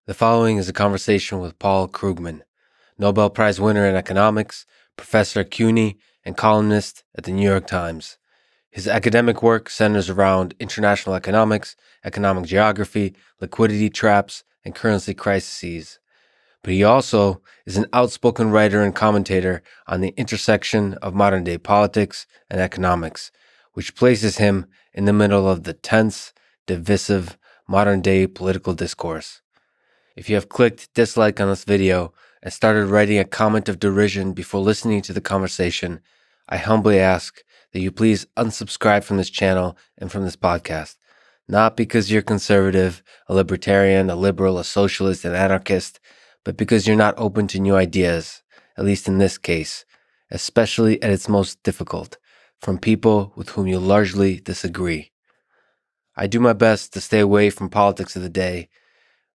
The following is a conversation with Paul Krugman, Nobel Prize winner in economics, professor at CUNY, and columnist at the New York Times. His academic work centers around international economics, economic geography, liquidity traps, and currency crises. But he also is an outspoken writer and commentator on the intersection of modern-day politics and economics, which places him in the middle of the tense, divisive, modern-day political discourse. If you have clicked dislike on this video and started writing a comment of derision before listening to the conversation, I humbly ask that you please unsubscribe from this channel and from this podcast. Not because you're conservative, a libertarian, a liberal, a socialist, an anarchist, but because you're not open to new ideas, at least in this case, especially at its most difficult, from people with whom you largely disagree. I do my best to stay away from politics of the day,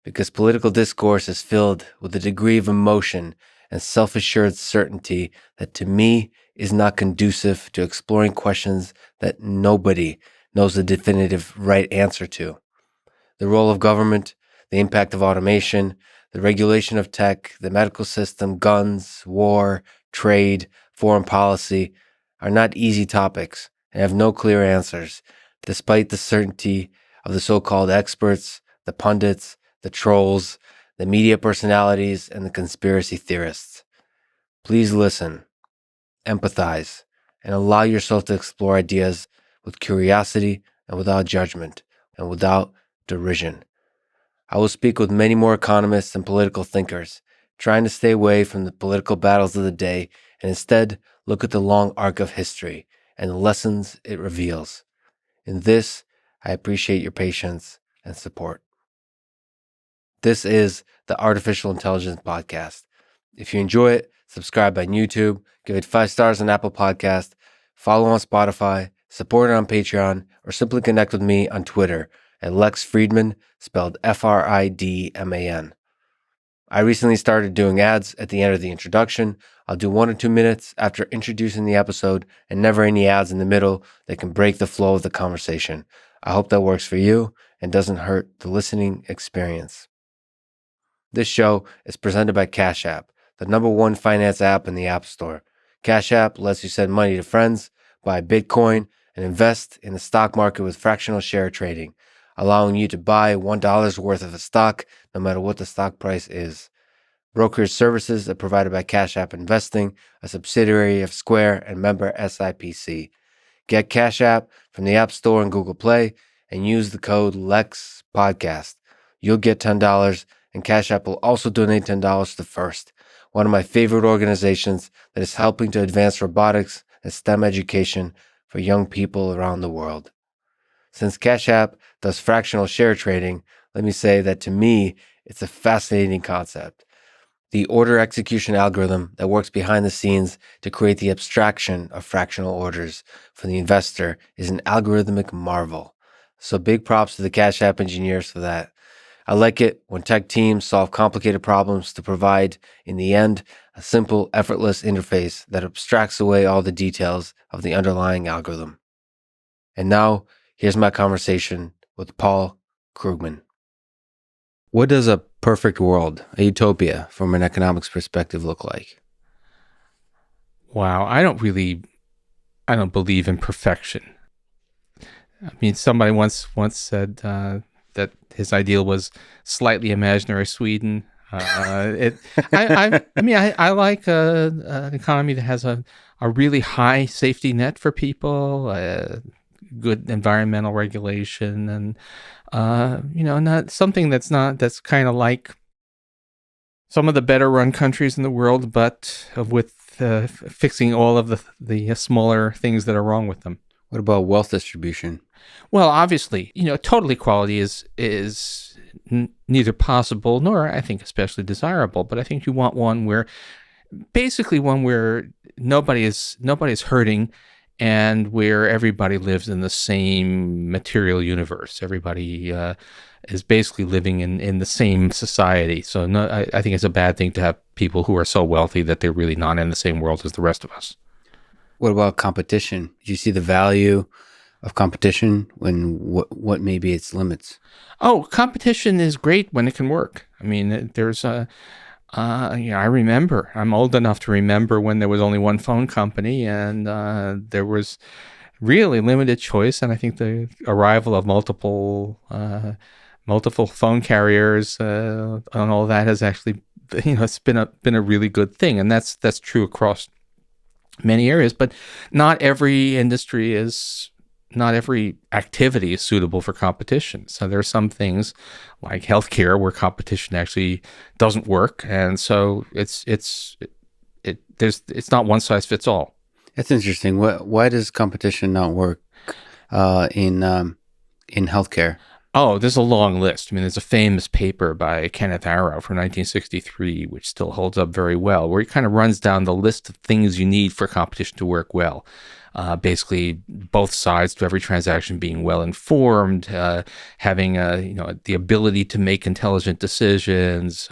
because political discourse is filled with a degree of emotion and self-assured certainty that to me is not conducive to exploring questions that nobody knows the definitive right answer to. The role of government, the impact of automation, the regulation of tech, the medical system, guns, war, trade, foreign policy are not easy topics and have no clear answers, despite the certainty of the so-called experts, the pundits, the trolls, the media personalities, and the conspiracy theorists. Please listen, empathize, and allow yourself to explore ideas with curiosity and without judgment and without derision. I will speak with many more economists and political thinkers, trying to stay away from the political battles of the day and instead look at the long arc of history and the lessons it reveals. In this, I appreciate your patience and support. This is the Artificial Intelligence Podcast. If you enjoy it, subscribe on YouTube, give it 5 stars on Apple Podcast, follow on Spotify, support it on Patreon, or simply connect with me on Twitter at Lex Fridman, spelled Fridman. I recently started doing ads at the end of the introduction. I'll do 1 or 2 minutes after introducing the episode and never any ads in the middle that can break the flow of the conversation. I hope that works for you and doesn't hurt the listening experience. This show is presented by Cash App, the #1 finance app in the App Store. Cash App lets you send money to friends, buy Bitcoin, and invest in the stock market with fractional share trading, allowing you to buy $1 worth of a stock no matter what the stock price is. Brokerage services are provided by Cash App Investing, a subsidiary of Square and member SIPC. Get Cash App from the App Store and Google Play and use the code LEXPODCAST. You'll get $10, and Cash App will also donate $10 to FIRST, one of my favorite organizations that is helping to advance robotics and STEM education for young people around the world. Since Cash App does fractional share trading, let me say that to me, it's a fascinating concept. The order execution algorithm that works behind the scenes to create the abstraction of fractional orders for the investor is an algorithmic marvel. So big props to the Cash App engineers for that. I like it when tech teams solve complicated problems to provide, in the end, a simple, effortless interface that abstracts away all the details of the underlying algorithm. And now, here's my conversation with Paul Krugman. What does a perfect world, a utopia, from an economics perspective look like? Wow, I don't believe in perfection. I mean, somebody once said that his ideal was slightly imaginary Sweden. I like an economy that has a really high safety net for people, good environmental regulation, and not something that's kind of like some of the better run countries in the world, but with fixing all of the smaller things that are wrong with them. What about wealth distribution? Well, obviously, total equality is neither possible nor, I think, especially desirable. But I think you want one where nobody is hurting, and where everybody lives in the same material universe. Everybody is basically living in the same society. So no, I think it's a bad thing to have people who are so wealthy that they're really not in the same world as the rest of us. What about competition? Do you see the value of competition and what may be its limits? Oh, competition is great when it can work. I mean, there's a, I remember, I'm old enough to remember when there was only one phone company and there was really limited choice. And I think the arrival of multiple phone carriers and all that has actually, it's been a really good thing. And that's true across many areas, but not every activity is suitable for competition. So there are some things like healthcare where competition actually doesn't work, and so it's not one size fits all. That's interesting. Why does competition not work in healthcare? Oh, there's a long list. I mean, there's a famous paper by Kenneth Arrow from 1963, which still holds up very well, where he kind of runs down the list of things you need for competition to work well. Basically, both sides to every transaction being well informed, having the ability to make intelligent decisions,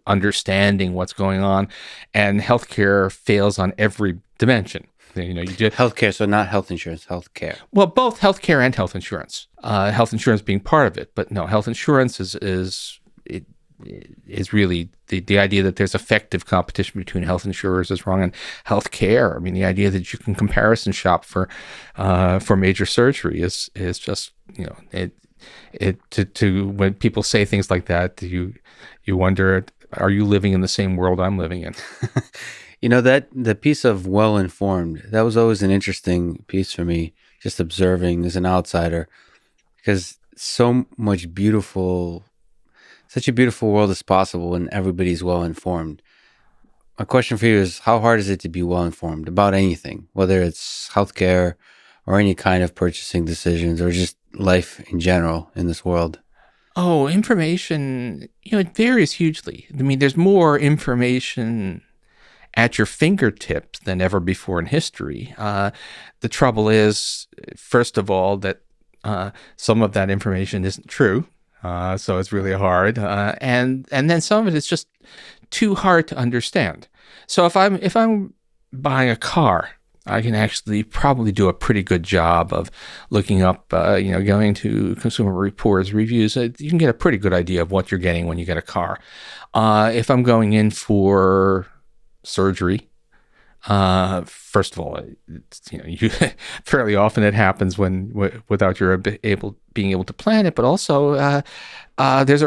understanding what's going on, and healthcare fails on every dimension. You do Healthcare, so not health insurance, healthcare. well, both healthcare and health insurance. Health insurance being part of it, but no, health insurance is really the idea that there's effective competition between health insurers is wrong. And healthcare, I mean, the idea that you can comparison shop for major surgery is just to when people say things like that, you wonder, are you living in the same world I'm living in? That the piece of well-informed, that was always an interesting piece for me, just observing as an outsider, because such a beautiful world is possible when everybody's well-informed. My question for you is, how hard is it to be well-informed about anything, whether it's healthcare or any kind of purchasing decisions or just life in general in this world? Oh, information, it varies hugely. I mean, there's more information at your fingertips than ever before in history. The trouble is, first of all, that some of that information isn't true, so it's really hard, and then some of it is just too hard to understand. So if I'm buying a car, I can actually probably do a pretty good job of looking up, going to Consumer Reports reviews. You can get a pretty good idea of what you're getting when you get a car. If I'm going in for surgery, first of all, you fairly often it happens without your being able to plan it, but also there's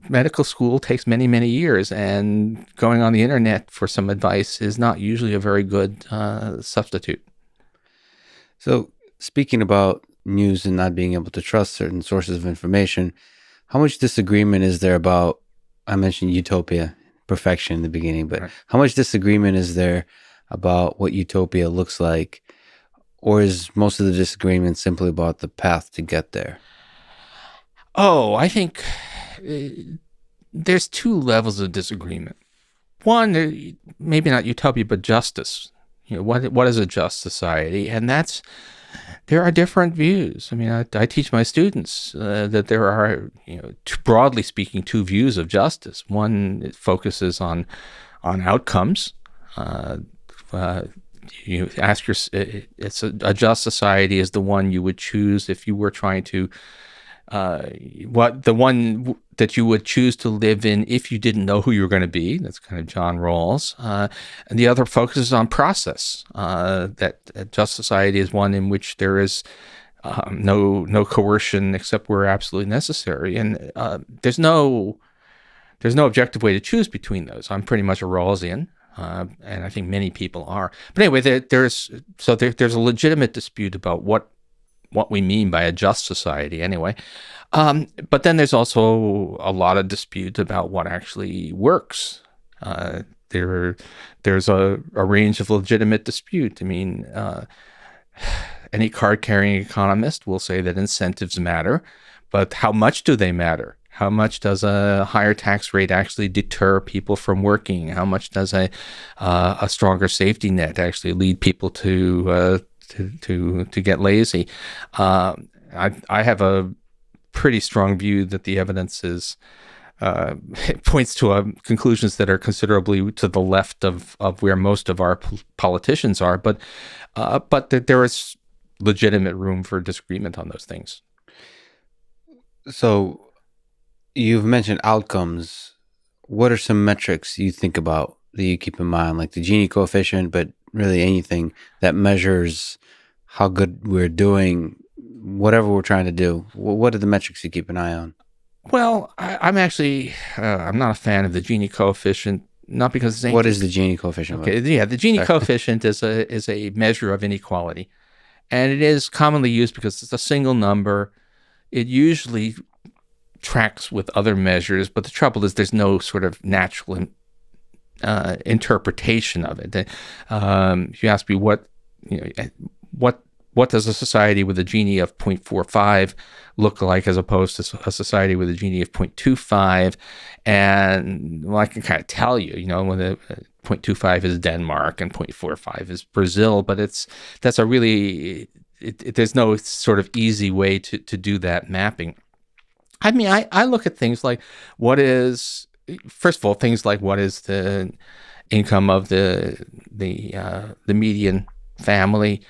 medical school takes many years, and going on the internet for some advice is not usually a very good substitute. So, speaking about news and not being able to trust certain sources of information, how much disagreement is there about, I mentioned utopia, perfection in the beginning, but right, how much disagreement is there about what utopia looks like? Or is most of the disagreement simply about the path to get there? Oh, I think there's two levels of disagreement. One, maybe not utopia, but justice. What is a just society? And there are different views. I mean, I teach my students that there are, broadly speaking, two views of justice. One focuses on outcomes. You ask a just society is the one you would choose if you were trying to the one that you would choose to live in if you didn't know who you were going to be. That's kind of John Rawls. And the other focuses on process. That just society is one in which there is no coercion except where absolutely necessary. And there's no objective way to choose between those. I'm pretty much a Rawlsian. And I think many people are. But anyway, there's a legitimate dispute about what we mean by a just society anyway. But then there's also a lot of dispute about what actually works. There's a range of legitimate dispute. I mean, any card-carrying economist will say that incentives matter, but how much do they matter? How much does a higher tax rate actually deter people from working? How much does a stronger safety net actually lead people to get lazy? I have a pretty strong view that the evidence it points to conclusions that are considerably to the left of where most of our politicians are, but there is legitimate room for disagreement on those things. So you've mentioned outcomes. What are some metrics you think about that you keep in mind, like the Gini coefficient, but really anything that measures how good we're doing, whatever we're trying to do? What are the metrics you keep an eye on? Well, I'm actually I'm not a fan of the Gini coefficient, not because it's What is the Gini coefficient? okay. Yeah, the Gini Sorry. coefficient is a measure of inequality, and it is commonly used because it's a single number. It usually tracks with other measures, but the trouble is there's no sort of natural interpretation of it. If you ask me what does a society with a Gini of 0.45 look like as opposed to a society with a Gini of 0.25, and well, I can kind of tell you, when the 0.25 is Denmark and 0.45 is Brazil, but that's a really there's no sort of easy way to do that mapping. I mean, I look at things like first of all, things like what is the income of the median family?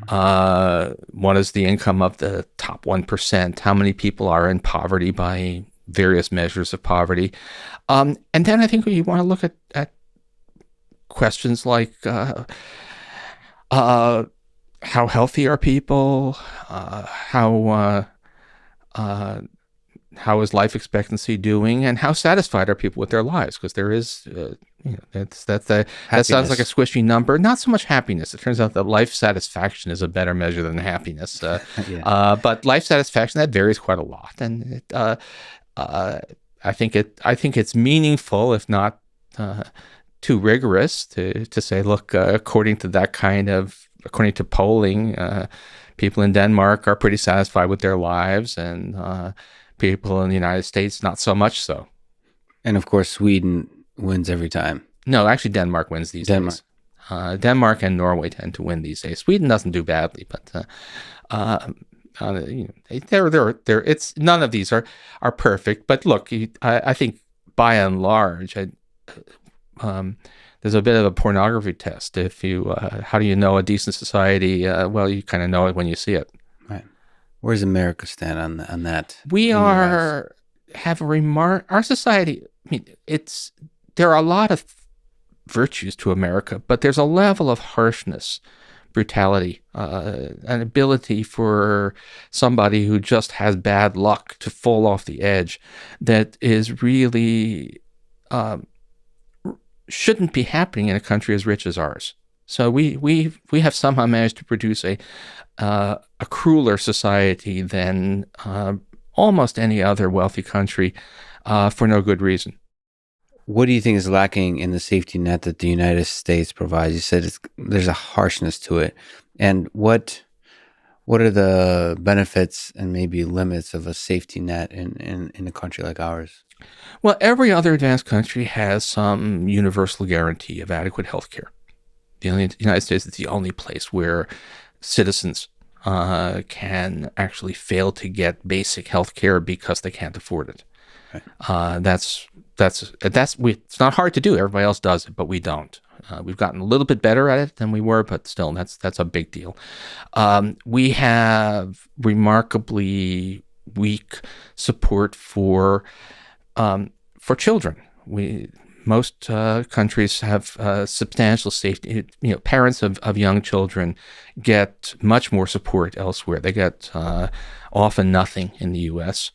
What is the income of the top 1%? How many people are in poverty by various measures of poverty? And then I think we want to look at questions like how healthy are people? How is life expectancy doing, and how satisfied are people with their lives? Because there is, that sounds like a squishy number. Not so much happiness. It turns out that life satisfaction is a better measure than happiness. But life satisfaction, that varies quite a lot, and I think it's meaningful, if not too rigorous, to say, look, according to polling, people in Denmark are pretty satisfied with their lives, and people in the United States, not so much so. And of course, Sweden wins every time. No, actually, Denmark wins these days. Denmark and Norway tend to win these days. Sweden doesn't do badly, but it's none of these are perfect. But look, I think by and large, there's a bit of a pornography test. If you, how do you know a decent society? Well, you kind of know it when you see it. Right. Where does America stand on that? We have our society. I mean, there are a lot of virtues to America, but there's a level of harshness, brutality, an ability for somebody who just has bad luck to fall off the edge that is really shouldn't be happening in a country as rich as ours. So we have somehow managed to produce a crueler society than almost any other wealthy country for no good reason. What do you think is lacking in the safety net that the United States provides? You said there's a harshness to it. And what are the benefits and maybe limits of a safety net in a country like ours? Well, every other advanced country has some universal guarantee of adequate health care. The United States is the only place where citizens can actually fail to get basic health care because they can't afford it. Right. It's not hard to do. Everybody else does it, but we don't. We've gotten a little bit better at it than we were, but still, that's a big deal. We have remarkably weak support for children. Most countries have substantial safety. Parents of young children get much more support elsewhere. They get often nothing in the U.S.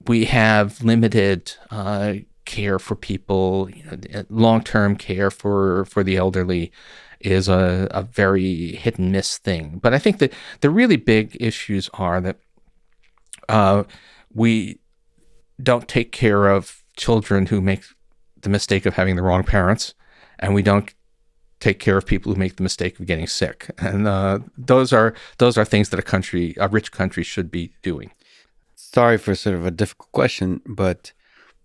We have limited care for people. Long-term care for the elderly is a very hit and miss thing. But I think that the really big issues are that we don't take care of children who make the mistake of having the wrong parents, and we don't take care of people who make the mistake of getting sick. And those are things that a rich country should be doing. Sorry for sort of a difficult question, but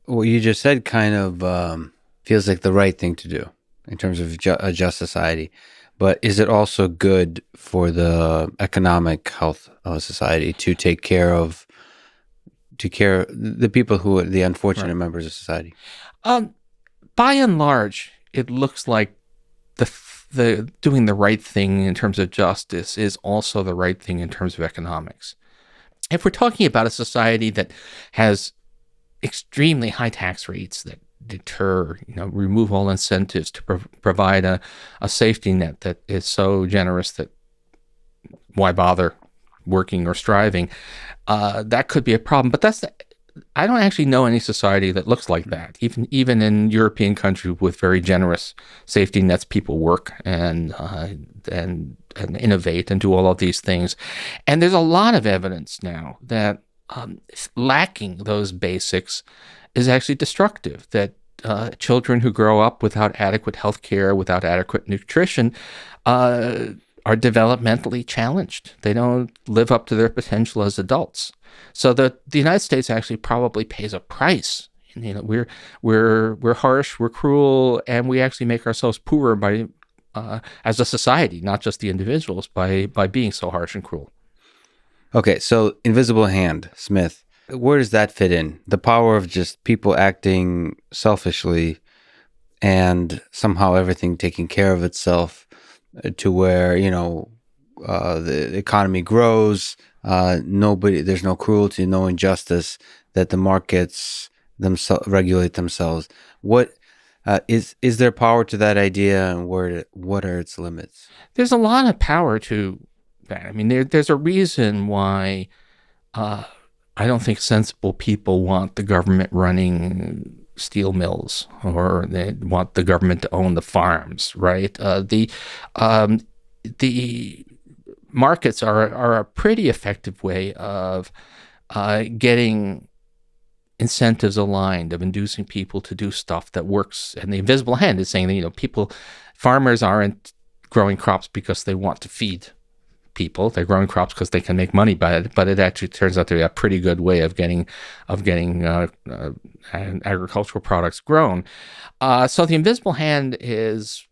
what you just said kind of feels like the right thing to do in terms of a just society. But is it also good for the economic health of a society to take care of the people who are the unfortunate members of society? By and large, it looks like the doing the right thing in terms of justice is also the right thing in terms of economics. If we're talking about a society that has extremely high tax rates that deter, remove all incentives to provide a safety net that is so generous that why bother working or striving, that could be a problem. But I don't actually know any society that looks like that. Even in European countries with very generous safety nets, people work and innovate and do all of these things. And there's a lot of evidence now that lacking those basics is actually destructive. That children who grow up without adequate health care, without adequate nutrition, are developmentally challenged. They don't live up to their potential as adults. So the United States actually probably pays a price. We're harsh, we're cruel, and we actually make ourselves poorer by as a society, not just the individuals, by being so harsh and cruel. Okay, so Invisible Hand, Smith, where does that fit in? The power of just people acting selfishly and somehow everything taking care of itself to where, the economy grows, there's no cruelty, no injustice, that the markets regulate themselves. What is there power to that idea, and what are its limits? There's a lot of power to that. I mean, there's a reason why I don't think sensible people want the government running steel mills, or they want the government to own the farms, right? The markets are a pretty effective way of getting incentives aligned, of inducing people to do stuff that works. And the invisible hand is saying that, farmers aren't growing crops because they want to feed people. They're growing crops because they can make money by it, but it actually turns out to be a pretty good way of getting agricultural products grown. So the invisible hand is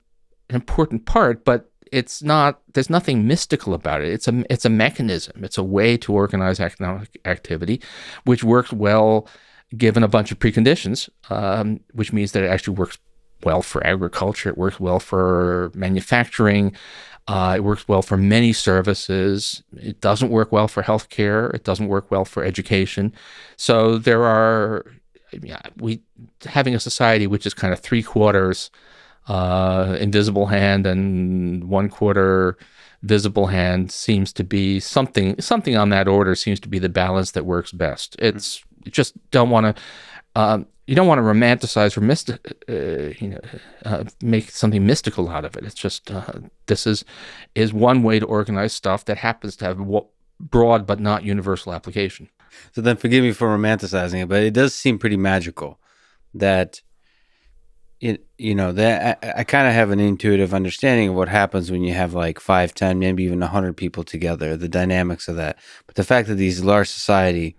an important part, but it's not. There's nothing mystical about it. It's a mechanism. It's a way to organize economic activity, which works well given a bunch of preconditions, which means that it actually works well for agriculture. It works well for manufacturing. It works well for many services. It doesn't work well for healthcare. It doesn't work well for education. So having a society which is kind of 3/4 invisible hand and 1/4 visible hand seems to be something on that order seems to be the balance that works best. You just don't want to. You don't want to romanticize or make something mystical out of it. It's just this is one way to organize stuff that happens to have broad but not universal application. So then, forgive me for romanticizing it, but it does seem pretty magical. That that I kind of have an intuitive understanding of what happens when you have like 5, 10, maybe even 100 people together. The dynamics of that, but the fact that these large society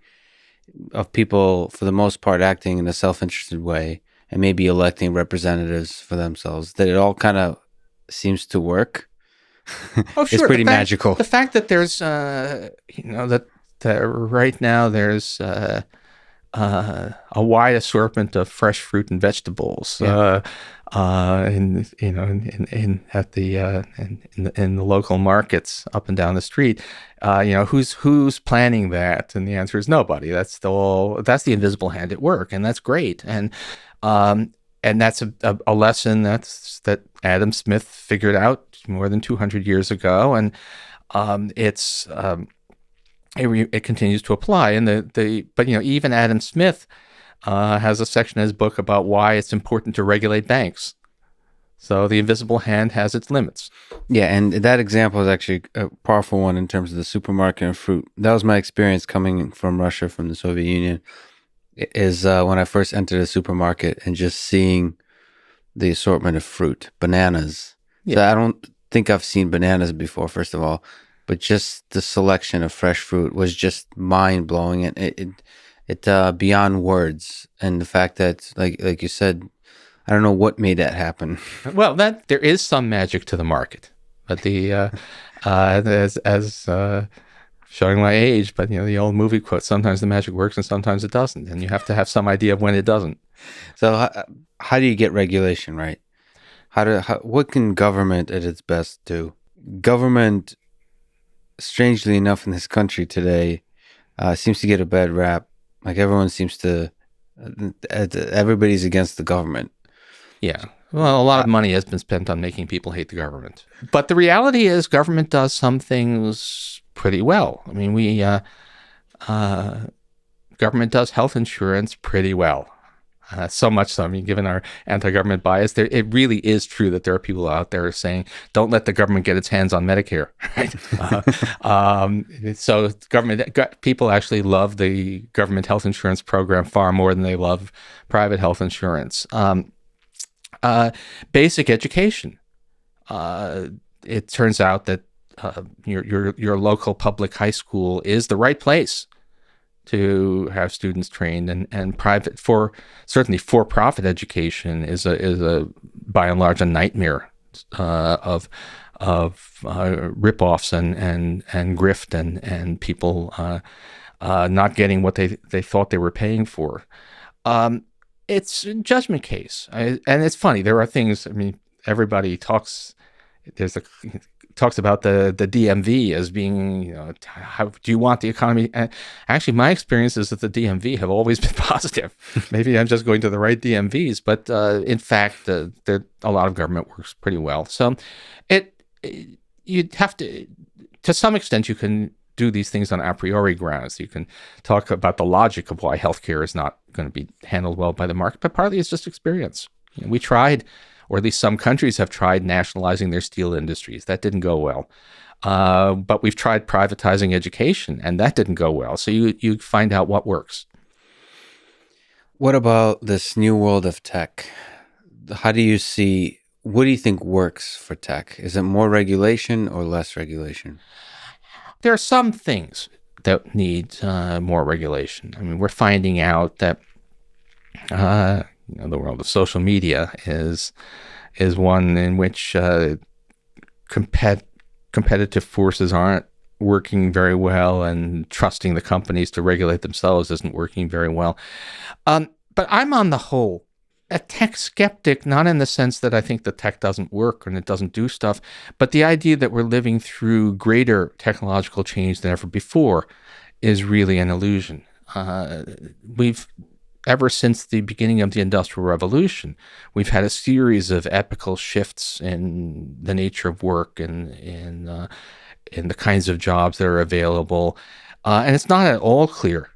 of people, for the most part, acting in a self-interested way and maybe electing representatives for themselves, that it all kind of seems to work. Oh, sure. It's pretty magical. The fact that there's, that right now there's a wide assortment of fresh fruit and vegetables, in the local markets up and down the street. Who's planning that? And the answer is nobody. That's the invisible hand at work, and that's great. And that's a lesson that Adam Smith figured out more than 200 years ago, and it continues to apply. And but even Adam Smith has a section in his book about why it's important to regulate banks. So the invisible hand has its limits. Yeah, and that example is actually a powerful one in terms of the supermarket and fruit. That was my experience coming from Russia, from the Soviet Union, is when I first entered a supermarket and just seeing the assortment of fruit, bananas. Yeah. So I don't think I've seen bananas before, first of all, but just the selection of fresh fruit was just mind-blowing, and it beyond words. And the fact that, like you said, I don't know what made that happen. Well, there is some magic to the market, but as showing my age, but the old movie quote: sometimes the magic works and sometimes it doesn't, and you have to have some idea of when it doesn't. So how do you get regulation right? What can government at its best do? Government, strangely enough, in this country today, seems to get a bad rap. Like everyone seems to, everybody's against the government. Yeah. Well, a lot of money has been spent on making people hate the government. But the reality is government does some things pretty well. I mean, government does health insurance pretty well. So much so, I mean, given our anti-government bias, it really is true that there are people out there saying, don't let the government get its hands on Medicare, right? So people actually love the government health insurance program far more than they love private health insurance. Basic education. It turns out that your local public high school is the right place to have students trained, and private certainly for-profit education is a by and large a nightmare of rip-offs and grift and people not getting what they thought they were paying for. It's a judgment case, and it's funny. There are things. I mean, everybody talks. Talks about the DMV as being, how do you want the economy? And actually, my experience is that the DMV have always been positive. Maybe I'm just going to the right DMVs, but in fact, a lot of government works pretty well. So, you'd have to some extent, you can do these things on a priori grounds. You can talk about the logic of why healthcare is not going to be handled well by the market, but partly it's just experience. We tried, or at least some countries have tried, nationalizing their steel industries. That didn't go well. But we've tried privatizing education, and that didn't go well. So you find out what works. What about this new world of tech? What do you think works for tech? Is it more regulation or less regulation? There are some things that need more regulation. I mean, we're finding out that the world of social media is one in which competitive forces aren't working very well, and trusting the companies to regulate themselves isn't working very well. But I'm on the whole a tech skeptic, not in the sense that I think the tech doesn't work and it doesn't do stuff, but the idea that we're living through greater technological change than ever before is really an illusion. Ever since the beginning of the Industrial Revolution, we've had a series of epochal shifts in the nature of work and in the kinds of jobs that are available, and it's not at all clear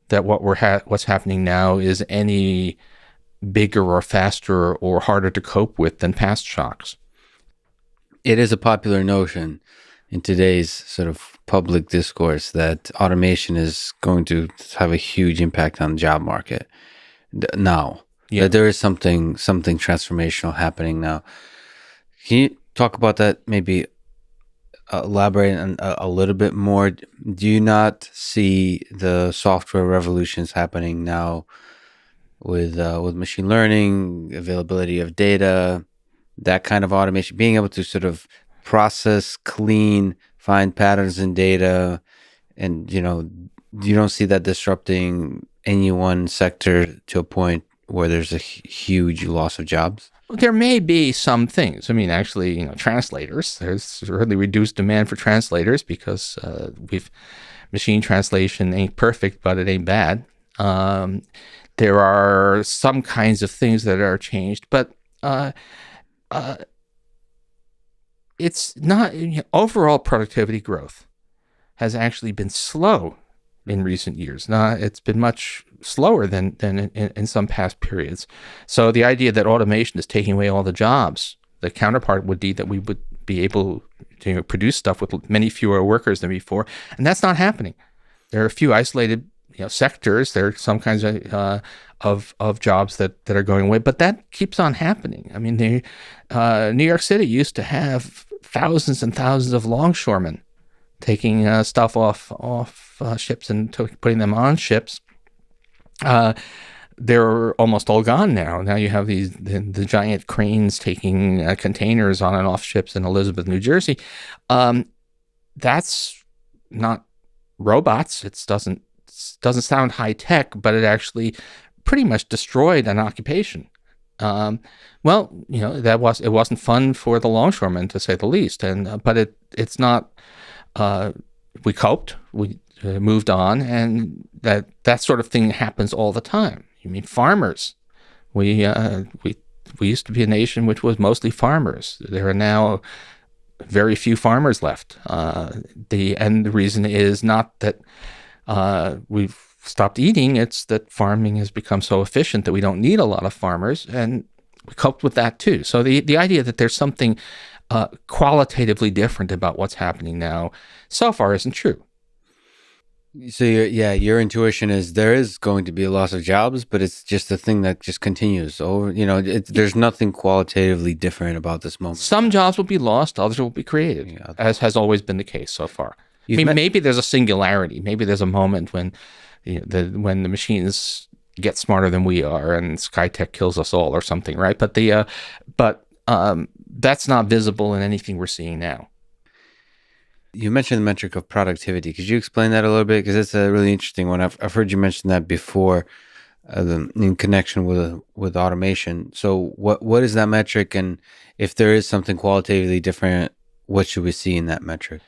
that what's happening now is any bigger or faster or harder to cope with than past shocks. It is a popular notion in today's sort of public discourse that automation is going to have a huge impact on the job market now. Yeah. That there is something transformational happening now. Can you talk about that? Maybe elaborate on a little bit more. Do you not see the software revolutions happening now with machine learning, availability of data, that kind of automation, being able to sort of process, clean, find patterns in data, and you don't see that disrupting any one sector to a point where there's a huge loss of jobs? There may be some things. I mean, actually, translators. There's really reduced demand for translators because machine translation ain't perfect, but it ain't bad. There are some kinds of things that are changed, but it's not overall productivity growth has actually been slow in recent years. It's been much slower than in some past periods. So the idea that automation is taking away all the jobs, the counterpart would be that we would be able to produce stuff with many fewer workers than before, and that's not happening. There are a few isolated sectors. There are some kinds of jobs that are going away, but that keeps on happening. I mean, New York City used to have thousands and thousands of longshoremen taking stuff off ships and putting them on ships. They're almost all gone now. Now you have the giant cranes taking containers on and off ships in Elizabeth, New Jersey. That's not robots. It doesn't sound high tech, but it actually pretty much destroyed an occupation. Well, it wasn't fun for the longshoremen, to say the least, and but it's not. We coped, we moved on, and that sort of thing happens all the time. You mean farmers? We used to be a nation which was mostly farmers. There are now very few farmers left. The reason is not that we've stopped eating; it's that farming has become so efficient that we don't need a lot of farmers, and we coped with that too. So the idea that there's something qualitatively different about what's happening now so far isn't true. So your intuition is there is going to be a loss of jobs, but it's just a thing that just continues over. There's nothing qualitatively different about this moment. Some jobs will be lost, others will be created, as has always been the case so far. Maybe there's a singularity. Maybe there's a moment when when the machines get smarter than we are and Skytech kills us all or something, right? But that's not visible in anything we're seeing now. You mentioned the metric of productivity. Could you explain that a little bit? Because it's a really interesting one. I've heard you mention that before in connection with automation. So what is that metric? And if there is something qualitatively different, what should we see in that metric?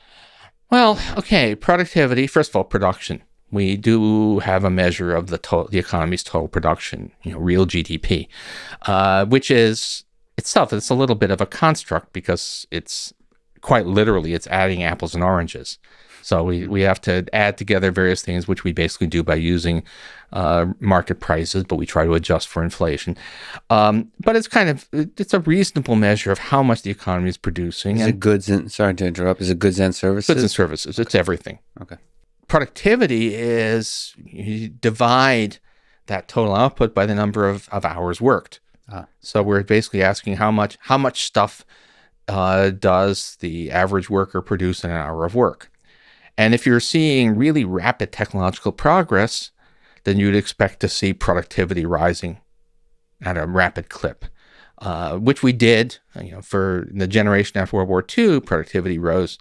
Well, okay, productivity. First of all, production. We do have a measure of the economy's total production, real GDP, which is itself, it's a little bit of a construct because it's quite literally, it's adding apples and oranges. So we have to add together various things, which we basically do by using market prices, but we try to adjust for inflation. But it's a reasonable measure of how much the economy is producing. Is it goods and, sorry to interrupt, is it goods and services? Goods and services, it's everything. Okay. Productivity is, you divide that total output by the number of hours worked. So we're basically asking how much stuff does the average worker produce in an hour of work. And if you're seeing really rapid technological progress, then you'd expect to see productivity rising at a rapid clip, which we did. For the generation after World War II, productivity rose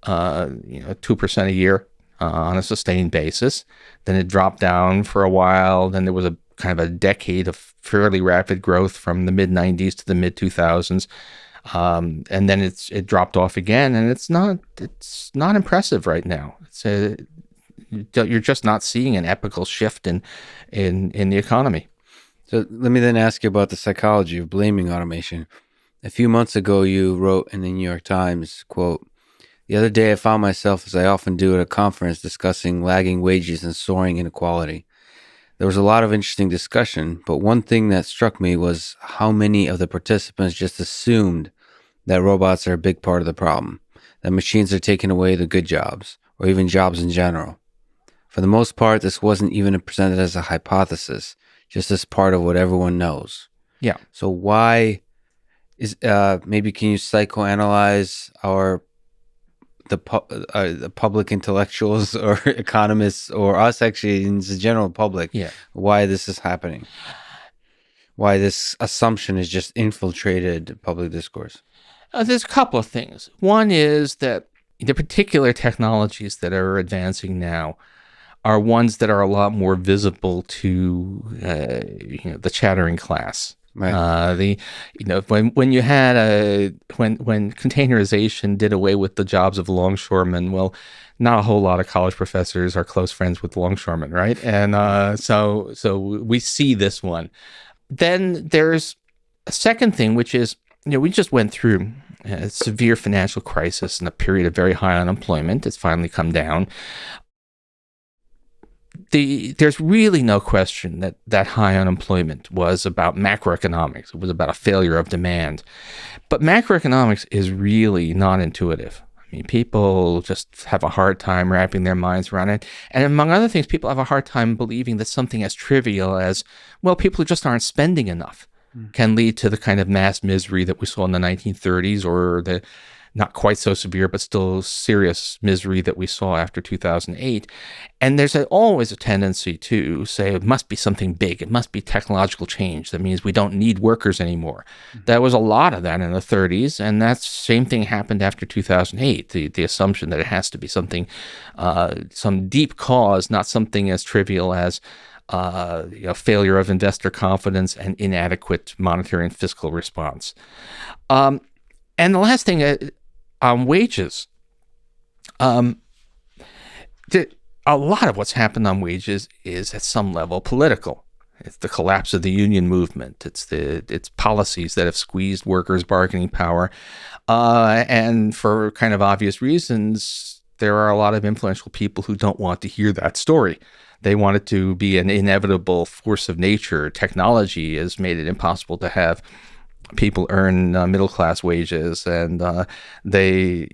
2% a year on a sustained basis. Then it dropped down for a while. Then there was a kind of a decade of fairly rapid growth from the mid-90s to the mid-2000s. And then it dropped off again, and it's not impressive right now. You're just not seeing an epical shift in the economy. So let me then ask you about the psychology of blaming automation. A few months ago, you wrote in the New York Times, quote, "The other day I found myself, as I often do at a conference, discussing lagging wages and soaring inequality. There was a lot of interesting discussion, but one thing that struck me was how many of the participants just assumed that robots are a big part of the problem, that machines are taking away the good jobs, or even jobs in general. For the most part, this wasn't even presented as a hypothesis, just as part of what everyone knows." Yeah. So why is maybe can you psychoanalyze the public intellectuals or economists or us actually in the general public, why this is happening? Why this assumption is just infiltrated public discourse? There's a couple of things. One is that the particular technologies that are advancing now are ones that are a lot more visible to the chattering class. Right. When you had when containerization did away with the jobs of longshoremen, well, not a whole lot of college professors are close friends with longshoremen, right? And so we see this one. Then there's a second thing, which is we just went through a severe financial crisis and a period of very high unemployment. It's finally come down. There's really no question that high unemployment was about macroeconomics. It was about a failure of demand. But macroeconomics is really not intuitive. I mean, people just have a hard time wrapping their minds around it. And among other things, people have a hard time believing that something as trivial as, well, people just aren't spending enough can lead to the kind of mass misery that we saw in the 1930s, or the not quite so severe, but still serious misery that we saw after 2008. And there's always a tendency to say it must be something big. It must be technological change. That means we don't need workers anymore. There was a lot of that in the 30s, and that same thing happened after 2008, the assumption that it has to be something, some deep cause, not something as trivial as failure of investor confidence, and inadequate monetary and fiscal response. And the last thing on wages. A lot of what's happened on wages is at some level political. It's the collapse of the union movement. It's policies that have squeezed workers' bargaining power, and for kind of obvious reasons, there are a lot of influential people who don't want to hear that story. They want it to be an inevitable force of nature. Technology has made it impossible to have people earn middle class wages, and they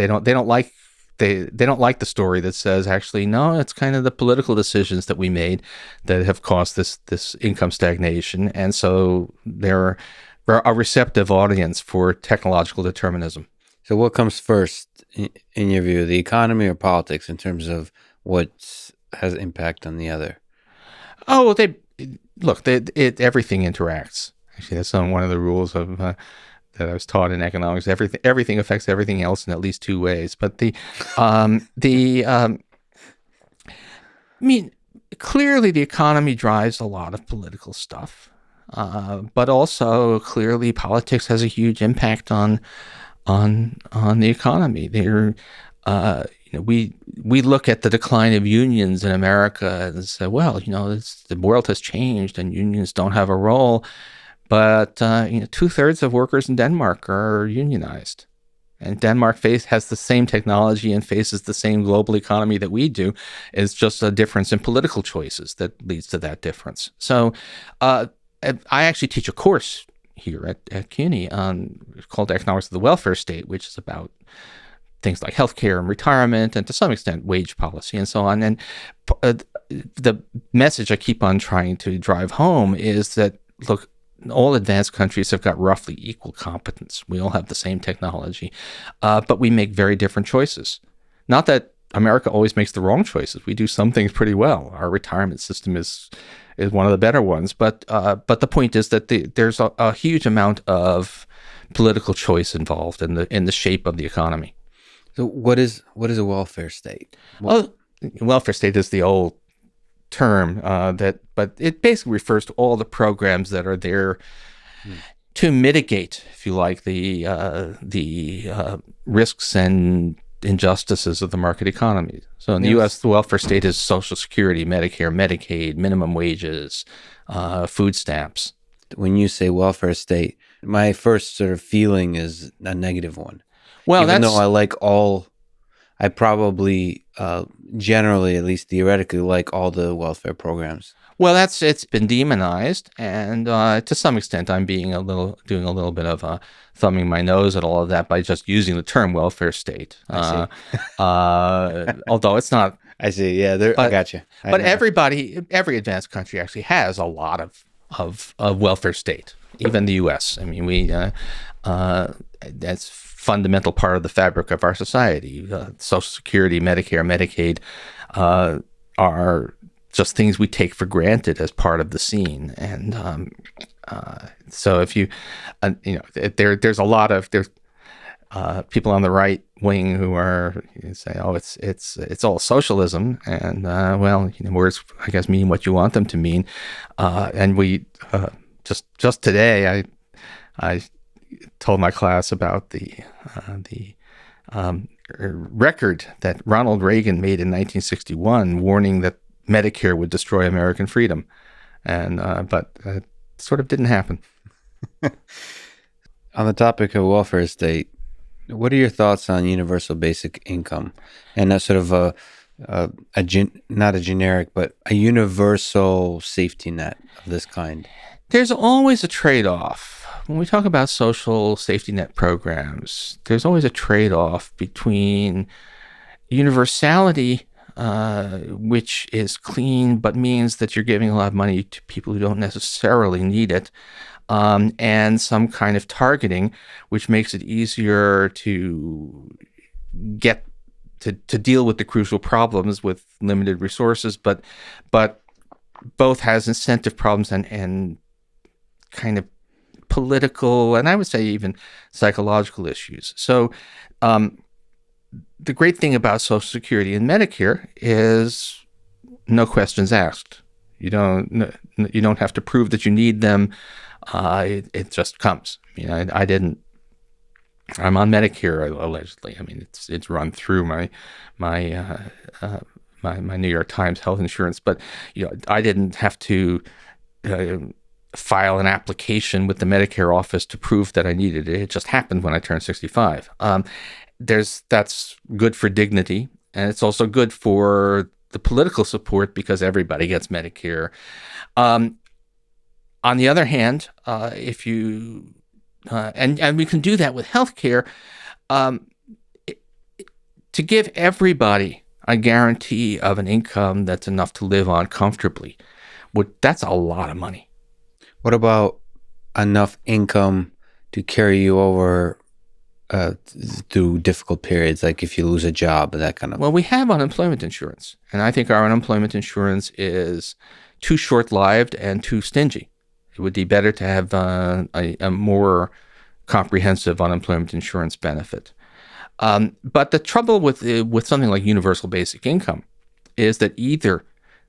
don't like the story that says, actually, no, it's kind of the political decisions that we made that have caused this income stagnation. And so they're a receptive audience for technological determinism. So what comes first, in your view, the economy or politics, in terms of what has impact on the other? Oh, everything interacts. Actually, that's one of the rules of that I was taught in economics. Everything affects everything else in at least two ways. But clearly the economy drives a lot of political stuff, but also clearly politics has a huge impact on the economy. We look at the decline of unions in America and say, well, the world has changed and unions don't have a role. But 2/3 of workers in Denmark are unionized, and Denmark has the same technology and faces the same global economy that we do. It's just a difference in political choices that leads to that difference. So, I actually teach a course here at CUNY called Economics of the Welfare State, which is about things like healthcare and retirement, and to some extent wage policy and so on. And the message I keep on trying to drive home is that, look, all advanced countries have got roughly equal competence. We all have the same technology, but we make very different choices. Not that America always makes the wrong choices. We do some things pretty well. Our retirement system is one of the better ones. But the point is that there's a huge amount of political choice involved in the shape of the economy. So what is a welfare state? Welfare state is the old term but it basically refers to all the programs that are there to mitigate, if you like, the risks and injustices of the market economy. So in the U.S., the welfare state is Social Security, Medicare, Medicaid, minimum wages, food stamps. When you say welfare state, my first sort of feeling is a negative one. Well, even though I probably generally, at least theoretically, like all the welfare programs. Well, it's been demonized, and to some extent, I'm doing a little bit of thumbing my nose at all of that by just using the term welfare state. I see. Although it's not. I see. Yeah, I got you. But every advanced country actually has a lot of welfare state. Even the U.S. I mean, that's fundamental part of the fabric of our society. Social Security, Medicare, Medicaid are just things we take for granted as part of the scene. And so if there's a lot of people on the right wing who are say, oh, it's all socialism, and words I guess mean what you want them to mean. And we just today I told my class about the record that Ronald Reagan made in 1961, warning that Medicare would destroy American freedom, and but sort of didn't happen. On the topic of welfare state, what are your thoughts on universal basic income and a sort of not a generic, but a universal safety net of this kind? There's always a trade-off. When we talk about social safety net programs, there's always a trade-off between universality, which is clean but means that you're giving a lot of money to people who don't necessarily need it, and some kind of targeting, which makes it easier to get to deal with the crucial problems with limited resources, but both has incentive problems and kind of political, and I would say even psychological issues. So the great thing about Social Security and Medicare is no questions asked. You don't have to prove that you need them. It just comes. I mean, I didn't. I'm on Medicare allegedly. I mean, it's run through my my New York Times health insurance, but I didn't have to uh, file an application with the Medicare office to prove that I needed it. It just happened when I turned 65. That's good for dignity, and it's also good for the political support because everybody gets Medicare. On the other hand, if you and we can do that with healthcare, to give everybody a guarantee of an income that's enough to live on comfortably, that's a lot of money. What about enough income to carry you over through difficult periods, like if you lose a job, that kind of? Well, we have unemployment insurance, and I think our unemployment insurance is too short-lived and too stingy. It would be better to have a more comprehensive unemployment insurance benefit. But the trouble with something like universal basic income is that either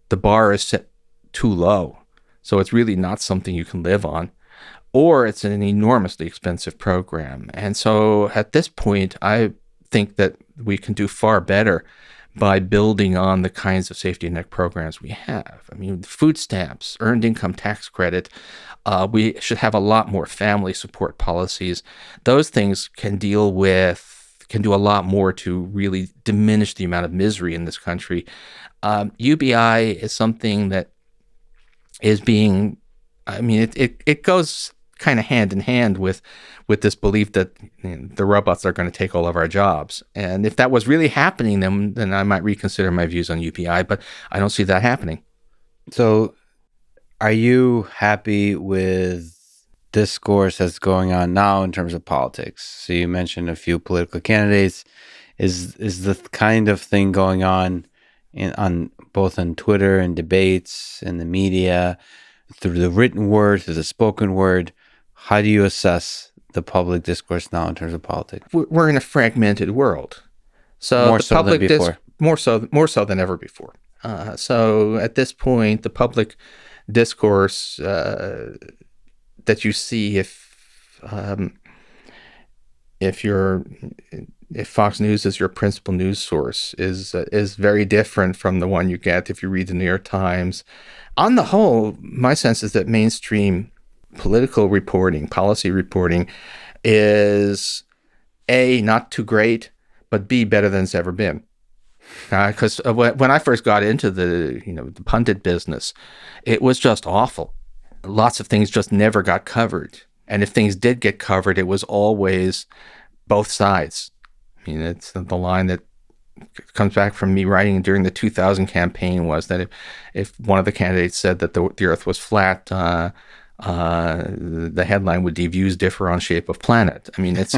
the bar is set too low, so it's really not something you can live on, or it's an enormously expensive program. And so at this point, I think that we can do far better by building on the kinds of safety net programs we have. I mean, food stamps, earned income tax credit, we should have a lot more family support policies. Those things can do a lot more to really diminish the amount of misery in this country. UBI is something that is being, I mean, it goes kind of hand in hand with this belief that the robots are going to take all of our jobs. And if that was really happening, then I might reconsider my views on UBI, but I don't see that happening. So are you happy with discourse that's going on now in terms of politics? So you mentioned a few political candidates. Is the kind of thing going on on both on Twitter and debates and the media, through the written word, through the spoken word? How do you assess the public discourse now in terms of politics? We're in a fragmented world, so More the so public than before. more so than ever before. So at this point, the public discourse that you see, if Fox News is your principal news source, is very different from the one you get if you read the New York Times. On the whole, my sense is that mainstream political reporting, policy reporting, is A, not too great, but B, better than it's ever been. Because when I first got into the pundit business, it was just awful. Lots of things just never got covered, and if things did get covered, it was always both sides. I mean, it's the line that comes back from me writing during the 2000 campaign was that if one of the candidates said that the Earth was flat, the headline would be "Views differ on shape of planet." I mean, it's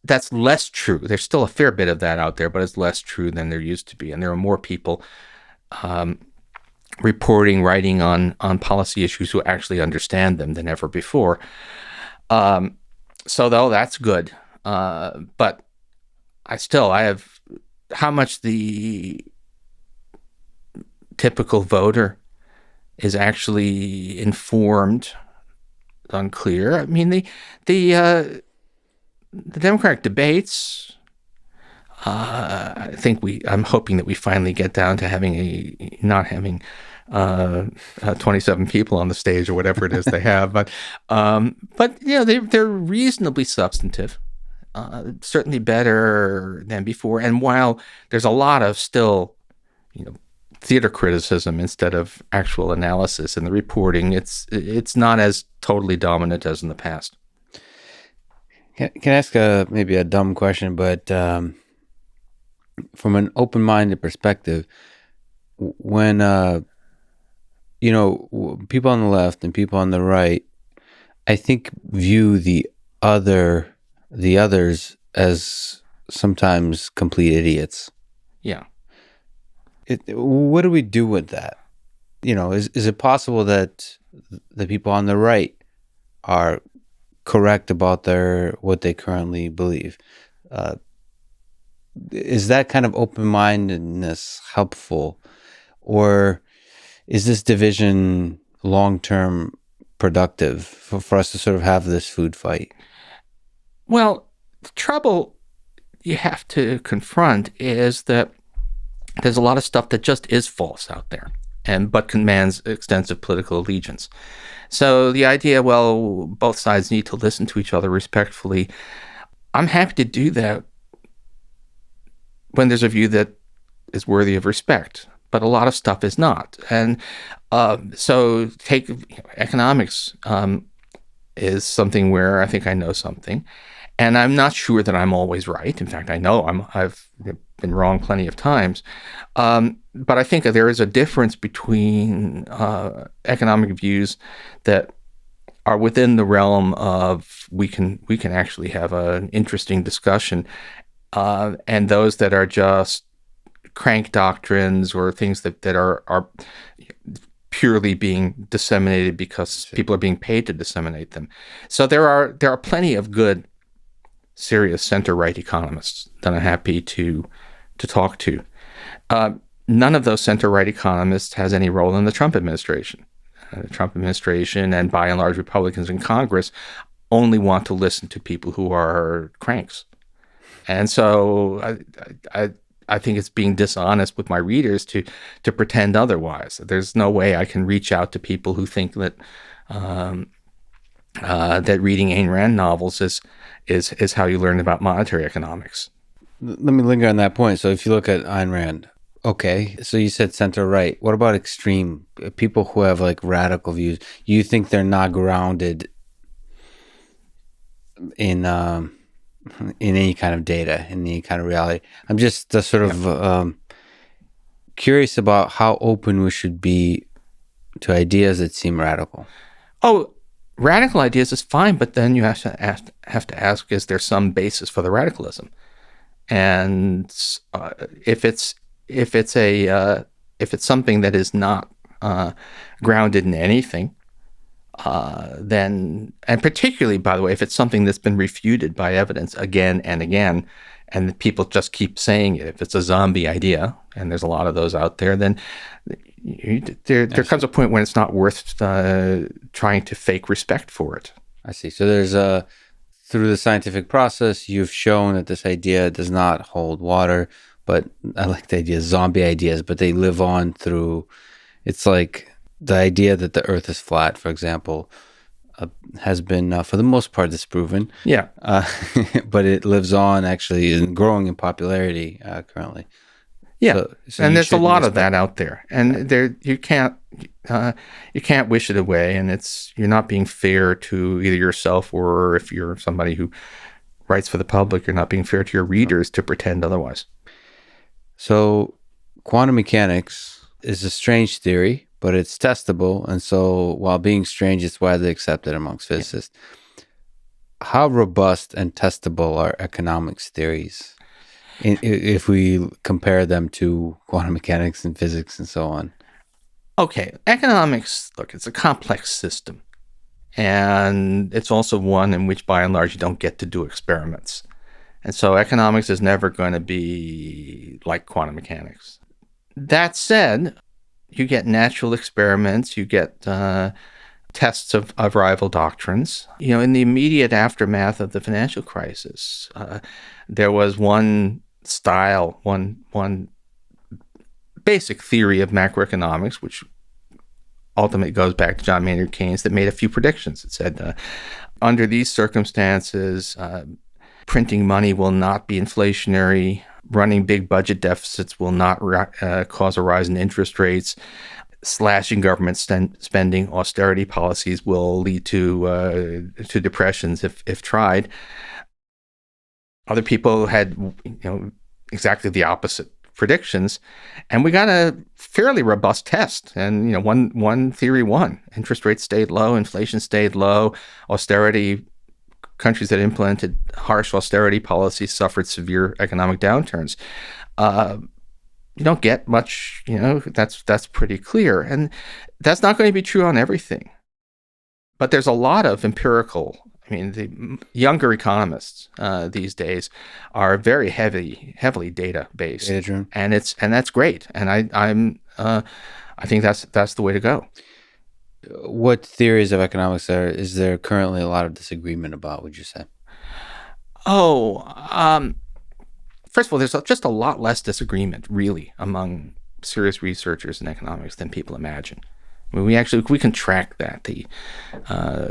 that's less true. There's still a fair bit of that out there, but it's less true than there used to be, and there are more people writing on policy issues who actually understand them than ever before. So though that's good, but I have how much the typical voter is actually informed, unclear. I mean, the Democratic debates, I'm hoping that we finally get down to not having 27 people on the stage or whatever it is they have, but they're reasonably substantive, certainly better than before. And while there's a lot of still, theater criticism instead of actual analysis in the reporting, it's not as totally dominant as in the past. Can I ask maybe a dumb question, but from an open-minded perspective, when people on the left and people on the right, I think view the others as sometimes complete idiots. Yeah. What do we do with that? Is it possible that the people on the right are correct about what they currently believe? Is that kind of open-mindedness helpful? Or Is this division long-term productive for us to sort of have this food fight? Well, the trouble you have to confront is that there's a lot of stuff that just is false out there, but commands extensive political allegiance. So the idea, well, both sides need to listen to each other respectfully. I'm happy to do that when there's a view that is worthy of respect, but a lot of stuff is not. And so take economics is something where I think I know something, and I'm not sure that I'm always right. In fact, I know I've been wrong plenty of times. But I think there is a difference between economic views that are within the realm of we can actually have an interesting discussion, and those that are just crank doctrines or things that are purely being disseminated because people are being paid to disseminate them. So there are plenty of good, serious center-right economists that I'm happy to talk to. None of those center-right economists has any role in the Trump administration. The Trump administration and by and large Republicans in Congress only want to listen to people who are cranks. And so I think it's being dishonest with my readers to pretend otherwise. There's no way I can reach out to people who think that that reading Ayn Rand novels is how you learn about monetary economics. Let me linger on that point. So if you look at Ayn Rand, okay, so you said center-right. What about extreme people who have like radical views? You think they're not grounded in any kind of data, in any kind of reality? I'm just sort of curious about how open we should be to ideas that seem radical. Oh, radical ideas is fine, but then you have to ask, is there some basis for the radicalism? And if it's something that is not grounded in anything, then, and particularly, by the way, if it's something that's been refuted by evidence again and again, and people just keep saying it, if it's a zombie idea, and there's a lot of those out there, then there comes a point when it's not worth trying to fake respect for it. I see. So there's through the scientific process, you've shown that this idea does not hold water, but I like the idea of zombie ideas, but they live on through, it's like the idea that the earth is flat, for example, has been, for the most part, disproven. Yeah. But it lives on, actually, and growing in popularity currently. Yeah, so and there's a lot of that out there, and there you can't wish it away, and you're not being fair to either yourself or if you're somebody who writes for the public, you're not being fair to your readers to pretend otherwise. So, quantum mechanics is a strange theory, but it's testable, and so while being strange, it's widely accepted amongst physicists. Yeah. How robust and testable are economics theories, if we compare them to quantum mechanics and physics and so on? Okay, economics, look, it's a complex system. And it's also one in which, by and large, you don't get to do experiments. And so economics is never going to be like quantum mechanics. That said, you get natural experiments, you get tests of rival doctrines. You know, in the immediate aftermath of the financial crisis, there was one style, one basic theory of macroeconomics, which ultimately goes back to John Maynard Keynes, that made a few predictions. It said, under these circumstances, printing money will not be inflationary, running big budget deficits will not cause a rise in interest rates, slashing government spending, austerity policies will lead to depressions if tried. Other people had, exactly the opposite predictions, and we got a fairly robust test. And one theory won. Interest rates stayed low, inflation stayed low, austerity. Countries that implemented harsh austerity policies suffered severe economic downturns. You don't get much, that's pretty clear. And that's not going to be true on everything. But there's a lot of empirical, the younger economists these days are very heavily data-based. Data-driven. And that's great. And I I think that's the way to go. What theories of economics is there currently a lot of disagreement about, would you say? Oh, first of all, there's just a lot less disagreement, really, among serious researchers in economics than people imagine. I mean, we can track that. The